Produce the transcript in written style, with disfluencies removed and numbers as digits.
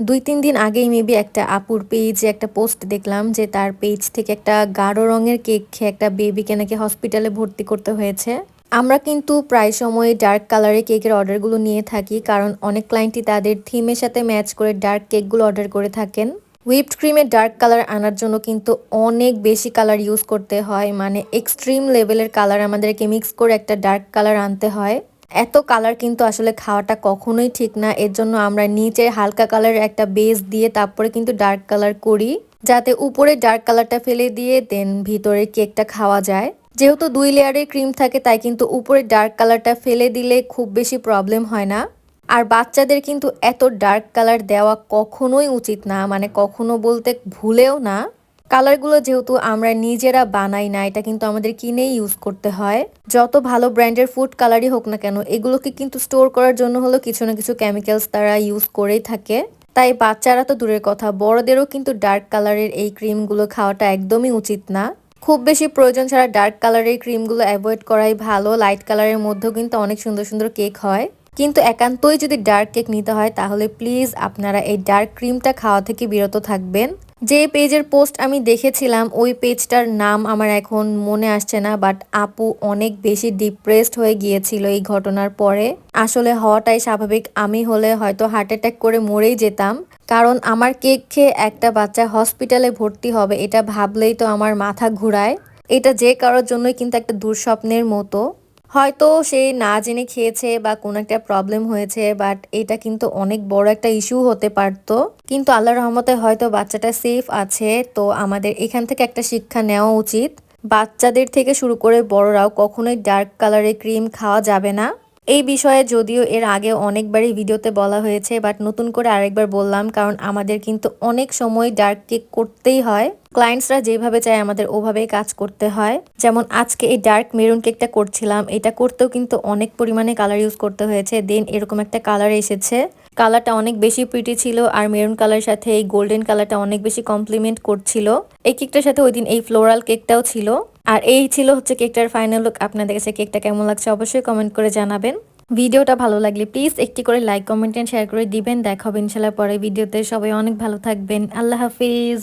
২-৩ দিন আগেই মেবি একটা আপুর পেজে একটা পোস্ট দেখলাম যে তার পেজ থেকে একটা গাঢ় রঙের কেক খেয়ে একটা বেবিকে নাকি হসপিটালে ভর্তি করতে হয়েছে। আমরা কিন্তু প্রায় সময় ডার্ক কালারের কেকের অর্ডারগুলো নিয়ে থাকি, কারণ অনেক ক্লায়েন্টই তাদের থিমের সাথে ম্যাচ করে ডার্ক কেকগুলো অর্ডার করে থাকেন। হুইপড ক্রিমের ডার্ক কালার আনার জন্য কিন্তু অনেক বেশি কালার ইউজ করতে হয়, মানে এক্সট্রিম লেভেলের কালার আমাদেরকে মিক্স করে একটা ডার্ক কালার আনতে হয়। এত কালার কিন্তু আসলে খাওয়াটা কখনোই ঠিক না। এর জন্য আমরা নিচে হালকা কালারের একটা বেস দিয়ে তারপরে কিন্তু ডার্ক কালার করি, যাতে উপরে ডার্ক কালারটা ফেলে দিয়ে দেন ভিতরে কেকটা খাওয়া যায়। যেহেতু 2 লেয়ারের ক্রিম থাকে তাই কিন্তু উপরে ডার্ক কালারটা ফেলে দিলে খুব বেশি প্রবলেম হয় না। আর বাচ্চাদের কিন্তু এত ডার্ক কালার দেওয়া কখনোই উচিত না, মানে কখনো বলতে ভুলেও না। কালারগুলো যেহেতু আমরা নিজেরা বানাই না, এটা কিন্তু আমাদের কিনেই ইউজ করতে হয়। যত ভালো ব্র্যান্ডের ফুড কালারই হোক না কেন, এগুলোকে কিন্তু স্টোর করার জন্য হলো কিছু না কিছু কেমিক্যালস তারা ইউজ করেই থাকে। তাই বাচ্চারা তো দূরের কথা, বড়দেরও কিন্তু ডার্ক কালারের এই ক্রিমগুলো খাওয়াটা একদমই উচিত না। খুব বেশি প্রয়োজন ছাড়া ডার্ক কালারের ক্রিমগুলো অ্যাভয়েড করাই ভালো। লাইট কালারের মধ্যেও কিন্তু অনেক সুন্দর সুন্দর কেক হয়, কিন্তু একান্তই যদি ডার্ক কেক নিতে হয় তাহলে প্লিজ আপনারা এই ডার্ক ক্রিমটা খাওয়া থেকে বিরত থাকবেন। যে পেজের পোস্ট আমি দেখেছিলাম ওই পেজটার নাম আমার এখন মনে আসছে না, বাট আপু অনেক বেশি ডিপ্রেসড হয়ে গিয়েছিল এই ঘটনার পরে। আসলে হওয়াটাই স্বাভাবিক, আমি হলে হয়তো হার্ট অ্যাটাক করে মরেই যেতাম। কারণ আমার কেক খেয়ে একটা বাচ্চা হসপিটালে ভর্তি হবে এটা ভাবলেই তো আমার মাথা ঘুরায়। এটা যে কারোর জন্যই কিন্তু একটা দুঃস্বপ্নের মতো। হয়তো সে না জেনে খেয়েছে বা কোনো একটা প্রবলেম হয়েছে, বাট এটা কিন্তু অনেক বড় একটা ইস্যু হতে পারতো। কিন্তু আল্লাহর রহমতে হয়তো বাচ্চাটা সেফ আছে। তো আমাদের এখান থেকে একটা শিক্ষা নেওয়া উচিত, বাচ্চাদের থেকে শুরু করে বড়রাও কখনোই ডার্ক কালারের ক্রিম খাওয়া যাবে না। এই বিষয়ে যদিও এর আগে অনেকবারই ভিডিওতে বলা হয়েছে, বাট নতুন করে আরেকবার বললাম, কারণ আমাদের কিন্তু অনেক সময় ডার্ক কেক করতেই হয়। ক্লায়েন্টসরা যেভাবে চায় আমাদের ওভাবেই কাজ করতে হয়। যেমন আজকে এই ডার্ক মেরুন কেকটা করছিলাম, এটা করতেও কিন্তু অনেক পরিমাণে কালার ইউজ করতে হয়েছে, দেন এরকম একটা কালার এসেছে। কালারটা অনেক বেশি প্রিটি ছিল, আর মেরুন কালারের সাথে এই গোল্ডেন কালারটা অনেক বেশি কমপ্লিমেন্ট করছিল। এই কেকটার সাথে ওইদিন এই ফ্লোরাল কেকটাও ছিল। আর এই ছিল হচ্ছে কেকটার ফাইনাল লুক। আপনাদের কাছে কেকটা কেমন লাগছে অবশ্যই কমেন্ট করে জানাবেন। ভিডিওটা ভালো লাগলে প্লিজ একটি করে লাইক, কমেন্ট এন্ড শেয়ার করে দিবেন। দেখা হবে ইনশাল্লাহ পরে ভিডিওতে। সবাই অনেক ভালো থাকবেন। আল্লাহ হাফিজ।